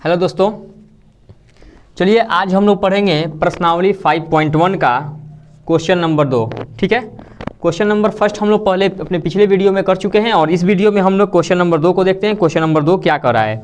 Hello दोस्तों, चलिए आज हम लोग पढ़ेंगे प्रश्नावली 5.1 का क्वेश्चन नंबर 2। ठीक है, क्वेश्चन नंबर फर्स्ट हम लोग पहले अपने पिछले वीडियो में कर चुके हैं और इस वीडियो में हम लोग क्वेश्चन नंबर 2 को देखते हैं। क्वेश्चन नंबर 2 क्या कर रहा है,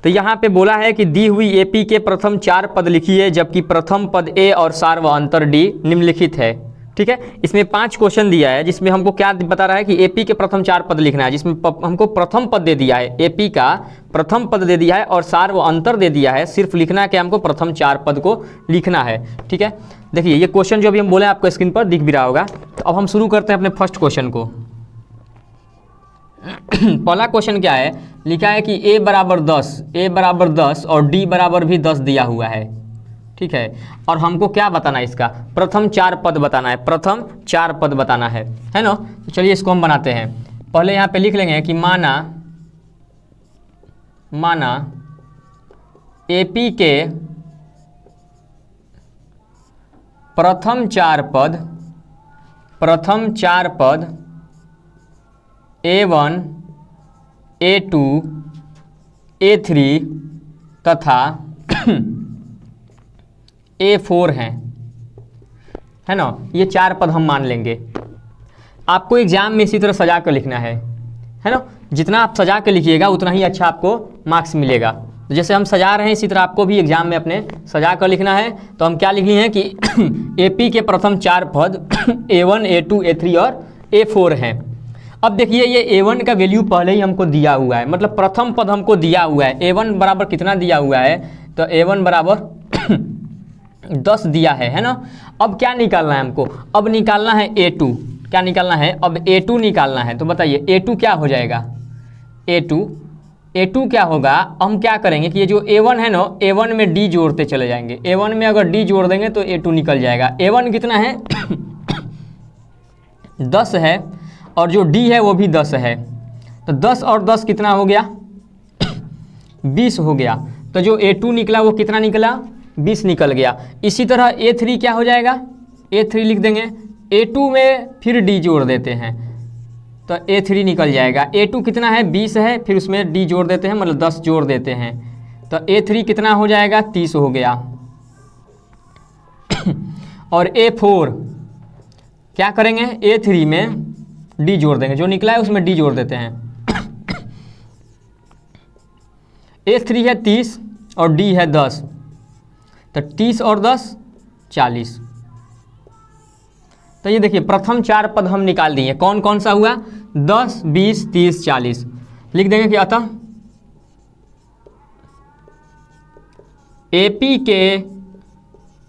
तो यहाँ पे बोला है कि दी हुई एपी के प्रथम 4 पद लिखिए जबकि प्रथम पद ए और सार व अंतर डी निम्नलिखित है। ठीक है, इसमें 5 क्वेश्चन दिया है जिसमें हमको क्या बता रहा है कि एपी के प्रथम 4 पद लिखना है, जिसमें हमको प्रथम पद दे दिया है, एपी का प्रथम पद दे दिया है और सार व अंतर दे दिया है। सिर्फ लिखना है कि हमको प्रथम 4 पद को लिखना है। ठीक है, देखिए ये क्वेश्चन जो अभी हम बोले आपको स्क्रीन पर दिख भी रहा होगा। तो अब हम शुरू करते हैं अपने फर्स्ट क्वेश्चन को। पहला क्वेश्चन क्या है, लिखा है कि a बराबर 10 और d बराबर भी 10 दिया हुआ है। ठीक है, और हमको क्या बताना है, इसका प्रथम 4 पद बताना है, प्रथम 4 पद बताना है ना। तो चलिए इसको हम बनाते हैं। पहले यहाँ पे लिख लेंगे कि माना एपी के प्रथम 4 पद A1 A2 A3 तथा A4 हैं, है ना। ये 4 पद हम मान लेंगे। आपको एग्जाम में इसी तरह सजा कर लिखना है ना। जितना आप सजा के लिखिएगा उतना ही अच्छा आपको मार्क्स मिलेगा। तो जैसे हम सजा रहे हैं इसी तरह आपको भी एग्जाम में अपने सजा कर लिखना है। तो हम क्या लिख लिए हैं कि एपी के प्रथम 4 पद A1 A2 A3 और A4 हैं। अब देखिए ये A1 का वैल्यू पहले ही हमको दिया हुआ है, मतलब प्रथम पद हमको दिया हुआ है। A1 बराबर कितना दिया हुआ है, तो A1 बराबर 10 दिया है ना। अब क्या निकालना है हमको, अब निकालना है A2। क्या निकालना है, अब A2 निकालना है। तो बताइए A2 क्या हो जाएगा, A2 क्या होगा। हम क्या करेंगे कि ये जो A1 है ना, A1 में D जोड़ते चले जाएंगे। A1 में अगर D जोड़ देंगे तो A2 निकल जाएगा। A1 कितना है 10 है और जो D है वो भी 10 है। तो 10 और 10 कितना हो गया 20 हो गया। तो जो A2 निकला वो कितना निकला 20 निकल गया। इसी तरह A3 क्या हो जाएगा, A3 लिख देंगे। A2 में फिर D जोड़ देते हैं तो A3 निकल जाएगा। A2 कितना है 20 है, फिर उसमें D जोड़ देते हैं, मतलब 10 जोड़ देते हैं। तो A3 कितना हो जाएगा 30 हो गया। और A4 क्या करेंगे, A3 में D जोड़ देंगे, जो निकला है उसमें D जोड़ देते हैं। A3 है 30 और D है 10, तो 30 और 10 40। तो ये देखिए प्रथम 4 पद हम निकाल दिए। कौन कौन सा हुआ, 10 20 30 40। लिख देंगे कि अतः एपी के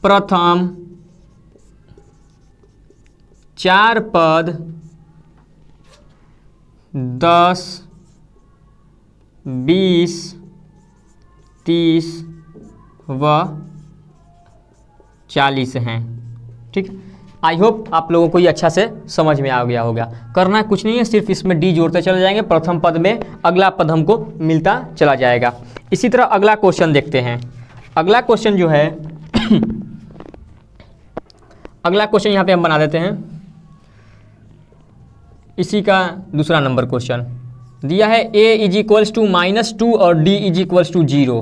प्रथम 4 पद 10 20 30 व 40 हैं। ठीक, आई होप आप लोगों को ये अच्छा से समझ में आ गया होगा। करना कुछ नहीं है, सिर्फ इसमें डी जोड़ते चले जाएंगे। प्रथम पद में अगला पद हमको मिलता चला जाएगा। इसी तरह अगला क्वेश्चन देखते हैं। अगला क्वेश्चन जो है अगला क्वेश्चन यहाँ पे हम बना देते हैं। इसी का दूसरा नंबर क्वेश्चन दिया है। a इज इक्वल्स टू -2 और d is equals to 0।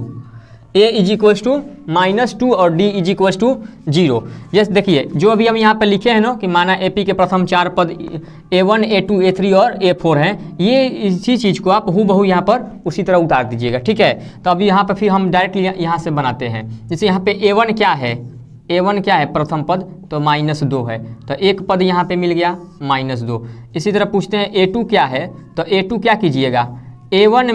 a is equals to -2 और d is equals to 0। Yes, देखिए जो अभी हम यहाँ पे लिखे हैं ना कि माना एपी के प्रथम 4 पद A1 A2 A3 और A4 हैं, ये इसी चीज़ को आप हूबहू यहाँ पर उसी तरह उतार दीजिएगा। ठीक है, तो अभी यहाँ पर फिर हम डायरेक्टली यहाँ से बनाते हैं। जैसे यहाँ पे A1 क्या है, A1 क्या है प्रथम पद, तो -2 है, तो एक पद यहाँ पे मिल गया -2। इसी तरह पूछते हैं A2 क्या है, तो A2 क्या कीजिएगा, A1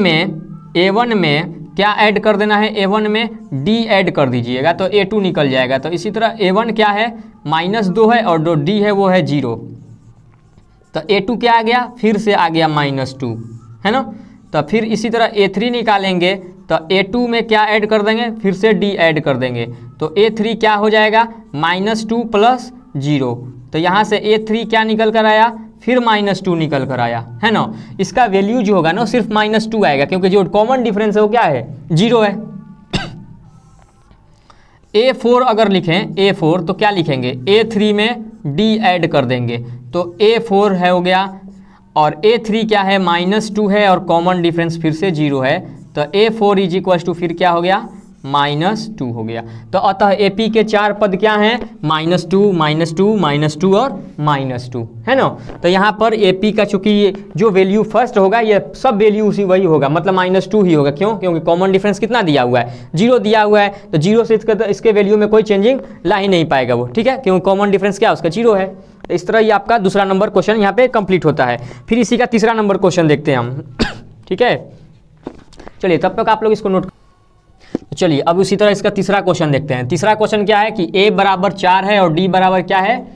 में क्या ऐड कर देना है, A1 में D ऐड कर दीजिएगा तो A2 निकल जाएगा। तो इसी तरह A1 क्या है -2 है और जो D है वो है 0, तो A2 क्या आ गया, फिर से आ गया -2, है ना। तो फिर इसी तरह A3 निकालेंगे तो A2 में क्या ऐड कर देंगे, फिर से D ऐड कर देंगे तो A3 क्या हो जाएगा -2 + 0। तो यहाँ से A3 क्या निकल कर आया, फिर -2 निकल कर आया, है ना। इसका वैल्यू जो होगा ना सिर्फ -2 आएगा, क्योंकि जो कॉमन डिफरेंस है वो क्या है 0 है। A4 अगर लिखें A4 तो क्या लिखेंगे, A3 में D ऐड कर देंगे तो A4 है हो गया। और A3 क्या है -2 है और कॉमन डिफरेंस फिर से 0 है, तो तो A4 इज इक्वल टू फिर क्या हो गया -2 हो गया। तो अतः AP के 4 पद क्या हैं -2 -2 -2 और -2 है ना। तो यहाँ पर AP का चूंकि जो वैल्यू फर्स्ट होगा ये सब वैल्यू उसी वही होगा, मतलब -2 ही होगा। क्यों? क्योंकि कॉमन डिफरेंस कितना दिया हुआ है 0 दिया हुआ है, तो 0 से इसके वैल्यू में कोई चेंजिंग ला ही नहीं पाएगा वो, ठीक है, क्योंकि कॉमन डिफरेंस क्या है उसका 0 है। तो इस तरह ये आपका दूसरा नंबर क्वेश्चन यहाँ पे कंप्लीट होता है। फिर इसी का तीसरा नंबर क्वेश्चन देखते हैं हम ठीक है। चलिए तब तक आप लोग इसको नोट। चलिए अब उसी तरह इसका तीसरा क्वेश्चन देखते हैं। तीसरा क्वेश्चन क्या है कि a बराबर 4 है और d बराबर क्या है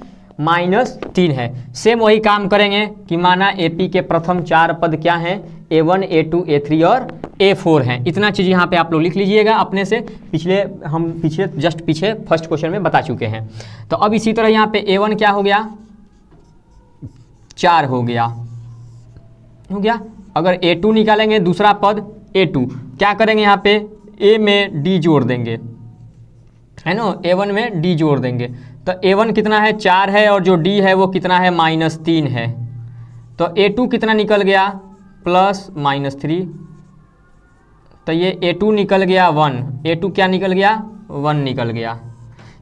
-3 है। सेम वही काम करेंगे कि माना AP के प्रथम 4 पद क्या हैं A1 A2 A3 और A4 हैं। इतना चीज़ यहाँ पे आप लोग लिख लीजिएगा अपने से, हम जस्ट पीछे फर्स्ट क्वेश्चन में बता चुके हैं। तो अब इसी तरह यहाँ पे A1 क्या हो गया 4 हो गया। अगर A2 निकालेंगे दूसरा पद A2 क्या करेंगे यहाँ पे A में D जोड़ देंगे, है ना, A1 में D जोड़ देंगे। तो A1 कितना है 4 है और जो D है वो कितना है -3 है। तो A2 कितना निकल गया +-3। तो ये A2 निकल गया 1, A2 क्या निकल गया 1 निकल गया।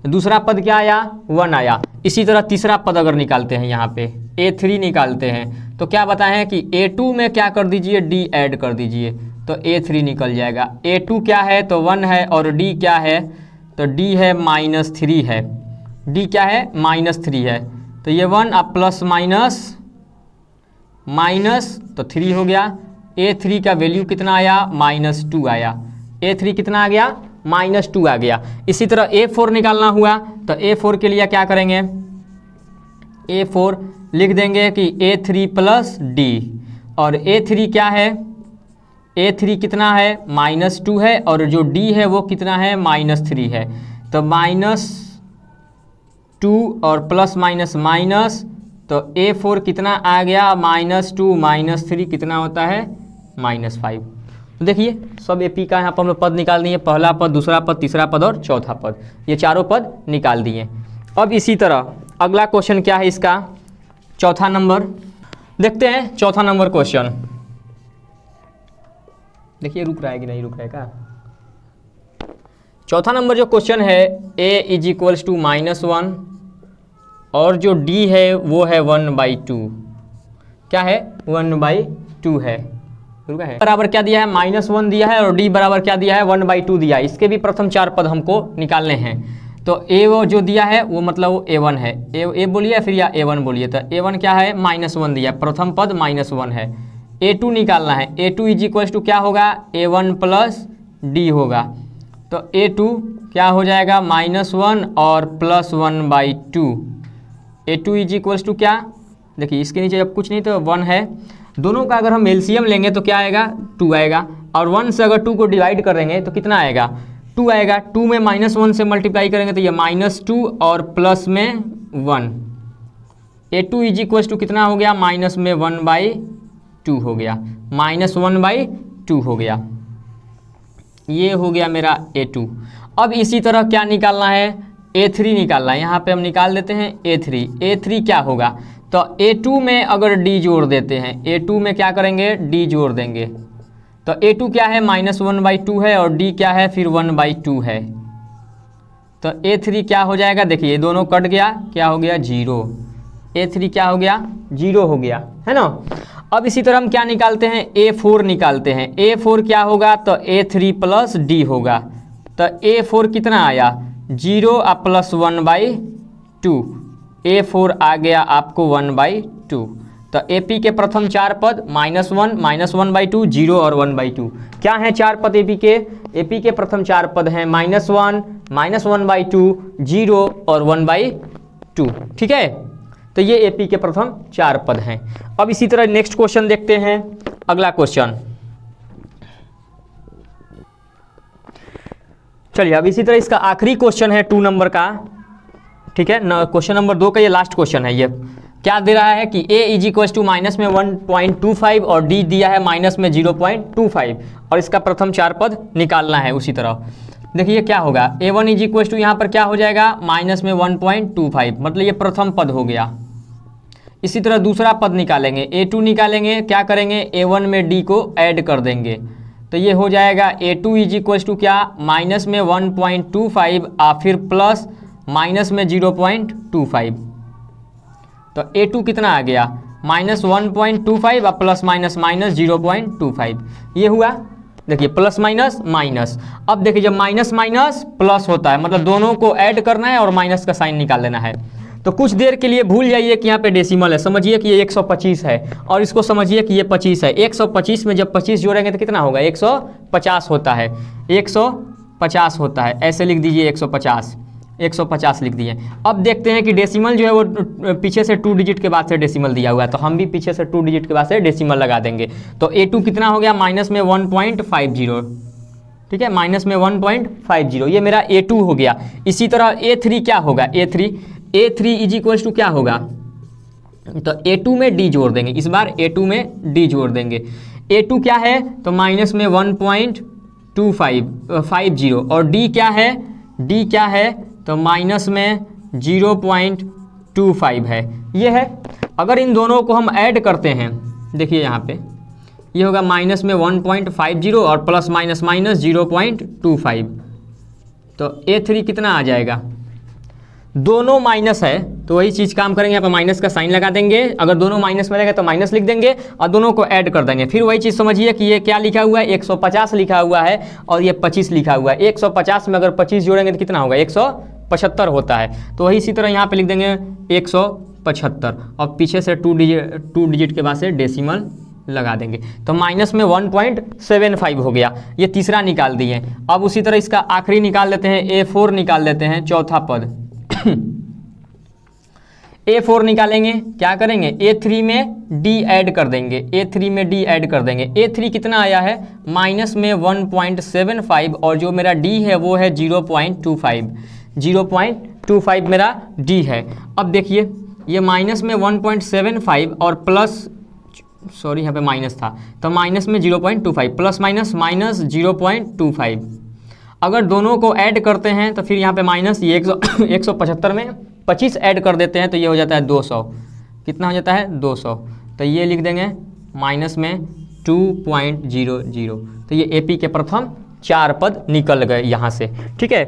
दूसरा पद क्या आया 1 आया। इसी तरह तीसरा पद अगर निकालते हैं यहाँ पे A3 निकालते हैं तो क्या बताएं कि A2 में क्या कर दीजिए D ऐड कर दीजिए, तो A3 निकल जाएगा। A2 क्या है तो 1 है और D क्या है तो D है -3 है। D क्या है -3 है। तो ये 1 अब प्लस माइनस तो 3 हो गया। A3 का वैल्यू कितना आया -2 आया। A3 कितना आ गया -2 आ गया। इसी तरह A4 निकालना हुआ तो A4 के लिए क्या करेंगे A4 लिख देंगे कि A3 + D और A3 क्या है A3 कितना है -2 है और जो D है वो कितना है -3 है। तो -2 और प्लस माइनस तो A4 कितना आ गया -2 -3 कितना होता है -5। तो देखिए सब AP का यहाँ पर हम लोग पद निकाल दिए, पहला पद दूसरा पद तीसरा पद और चौथा पद, ये चारों पद निकाल दिए। अब इसी तरह अगला क्वेश्चन क्या है इसका चौथा नंबर देखते हैं। चौथा नंबर क्वेश्चन देखिए रुक रहा है कि नहीं रुक रहा है क्या। चौथा नंबर जो क्वेश्चन है A इज इक्वल्स टू -1 और जो D है वो है 1/2। क्या है 1/2 है, बराबर क्या दिया है -1 दिया है और D बराबर क्या दिया है 1/2 दिया है। इसके भी प्रथम 4 पद हमको निकालने हैं। तो A वो जो दिया है वो मतलब वो A1 है, A बोलिए फिर या A1 बोलिए। तो A1 क्या है -1 दिया, प्रथम पद -1 है। A2 निकालना है, A2 इज इक्वल्स टू क्या होगा A1 + D होगा। तो A2 क्या हो जाएगा -1 और +1/2। A2 इज इक्वल्स टू क्या देखिए इसके नीचे अब कुछ नहीं तो 1 है। दोनों का अगर हम एलसीएम लेंगे तो क्या आएगा 2 आएगा और 1 से अगर 2 को डिवाइड कर देंगे तो कितना आएगा 2 आएगा। 2 में -1 से मल्टीप्लाई करेंगे तो ये -2 और प्लस में 1। A2 इज इक्वल्स टू कितना हो गया -1/2 हो गया, -1/2 हो गया। ये हो गया मेरा A2। अब इसी तरह क्या निकालना है A3 निकालना है। यहाँ पे हम निकाल देते हैं A3 क्या होगा तो A2 में अगर D जोड़ देते हैं, A2 में क्या करेंगे D जोड़ देंगे। तो A2 क्या है -1/2 है और D क्या है फिर 1/2 है। तो A3 क्या हो जाएगा देखिए दोनों कट गया, क्या हो गया 0। A3 क्या हो गया 0 हो गया, है ना। अब इसी तरह हम क्या निकालते हैं A4 निकालते हैं। A4 क्या होगा तो A3 + D होगा। तो A4 कितना आया 0 और +1/2। A4 आ गया आपको 1/2। तो AP के प्रथम 4 पद -1 -1/2 0 और 1/2 क्या हैं 4 पद AP के प्रथम 4 पद हैं -1 -1/2 0 और 1/2। ठीक है, तो ये AP के प्रथम 4 पद हैं। अब इसी तरह नेक्स्ट क्वेश्चन देखते हैं। अगला क्वेश्चन चलिए अब इसी तरह इसका आखिरी क्वेश्चन है 2 नंबर का। ठीक है, क्वेश्चन नंबर 2 का ये लास्ट क्वेश्चन है। ये क्या दे रहा है कि A is equals to minus में 1.25 और D दिया है माइनस में 0.25 और इसका प्रथम 4 पद निकालना है। उसी तरह देखिए क्या होगा A1 इज इक्वल्स टू यहाँ पर क्या हो जाएगा माइनस में 1.25 मतलब ये प्रथम पद हो गया। इसी तरह दूसरा पद निकालेंगे A2 निकालेंगे, क्या करेंगे A1 में D को ऐड कर देंगे। तो ये हो जाएगा A2 इज इक्वल्स टू क्या, माइनस में 1.25 और फिर प्लस माइनस में 0.25। तो A2 कितना आ गया, माइनस 1.25 और प्लस माइनस माइनस 0.25। ये हुआ, देखिए प्लस माइनस माइनस। अब देखिए जब माइनस माइनस प्लस होता है मतलब दोनों को ऐड करना है और माइनस का साइन निकाल लेना है। तो कुछ देर के लिए भूल जाइए कि यहाँ पे डेसिमल है, समझिए कि ये 125 है और इसको समझिए कि ये 25 है। 125 में जब 25 जोड़ेंगे तो कितना होगा, 150 होता है, 150 होता है। ऐसे लिख दीजिए 150 लिख दिए। अब देखते हैं कि डेसिमल जो है वो पीछे से 2 डिजिट के बाद से डेसिमल दिया हुआ है, तो हम भी पीछे से 2 डिजिट के बाद से डेसिमल लगा देंगे। तो A2 कितना हो गया, माइनस में 1.50, ठीक है, माइनस में 1.50, ये मेरा A2 हो गया। इसी तरह A3 क्या होगा, A3 इज इक्वल्स टू क्या होगा, तो A2 में D जोड़ देंगे, इस बार A2 में D जोड़ देंगे। A2 क्या है, तो माइनस में 1.2550 और D क्या है, तो माइनस में 0.25 है, ये है। अगर इन दोनों को हम ऐड करते हैं, देखिए यहाँ पे ये होगा माइनस में 1.50 और प्लस माइनस माइनस 0.25। तो A3 कितना आ जाएगा, दोनों माइनस है तो वही चीज़ काम करेंगे, यहाँ पे माइनस का साइन लगा देंगे। अगर दोनों माइनस में रहेगा तो माइनस लिख देंगे और दोनों को ऐड कर देंगे। फिर वही चीज़ समझिए कि ये क्या लिखा हुआ है, 150 लिखा हुआ है और ये 25 लिखा हुआ है। 150 में अगर 25 जोड़ेंगे तो कितना होगा, 175 होता है। तो वही इसी तरह यहाँ पे लिख देंगे 175 और पीछे से 2 डिजिट के बाद से डेसिमल लगा देंगे। तो माइनस में 1.75 हो गया, ये तीसरा निकाल दिए। अब उसी तरह इसका आखिरी निकाल लेते हैं, A4 निकाल लेते हैं, चौथा पद। A4 निकालेंगे, क्या करेंगे, A3 में D ऐड कर देंगे, A3 में D ऐड कर देंगे। A3 कितना आया है, माइनस में 1.75 और जो मेरा D है वो है 0.25 मेरा D है। अब देखिए ये माइनस में 1.75 और प्लस, सॉरी यहाँ पे माइनस था, तो माइनस में 0.25 प्लस माइनस माइनस 0.25। अगर दोनों को ऐड करते हैं तो फिर यहाँ पे माइनस, ये 175 में 25 ऐड कर देते हैं तो ये हो जाता है 200। कितना हो जाता है, 200। तो ये लिख देंगे माइनस में 2.00। तो ये AP के प्रथम 4 पद निकल गए यहाँ से, ठीक है।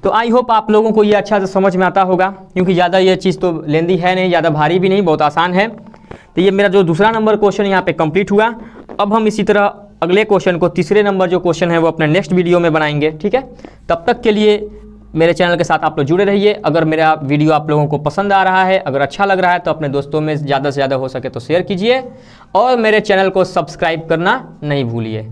तो आई होप आप लोगों को ये अच्छा से समझ में आता होगा, क्योंकि ज़्यादा ये चीज़ तो लेंदी है नहीं, ज़्यादा भारी भी नहीं, बहुत आसान है। तो ये मेरा जो दूसरा नंबर क्वेश्चन यहाँ पे कंप्लीट हुआ। अब हम इसी तरह अगले क्वेश्चन को, तीसरे नंबर जो क्वेश्चन है वो अपने नेक्स्ट वीडियो में बनाएंगे, ठीक है। तब तक के लिए मेरे चैनल के साथ आप लोग जुड़े रहिए। अगर मेरा वीडियो आप लोगों को पसंद आ रहा है, अगर अच्छा लग रहा है तो अपने दोस्तों में ज़्यादा से ज़्यादा हो सके तो शेयर कीजिए और मेरे चैनल को सब्सक्राइब करना नहीं भूलिए।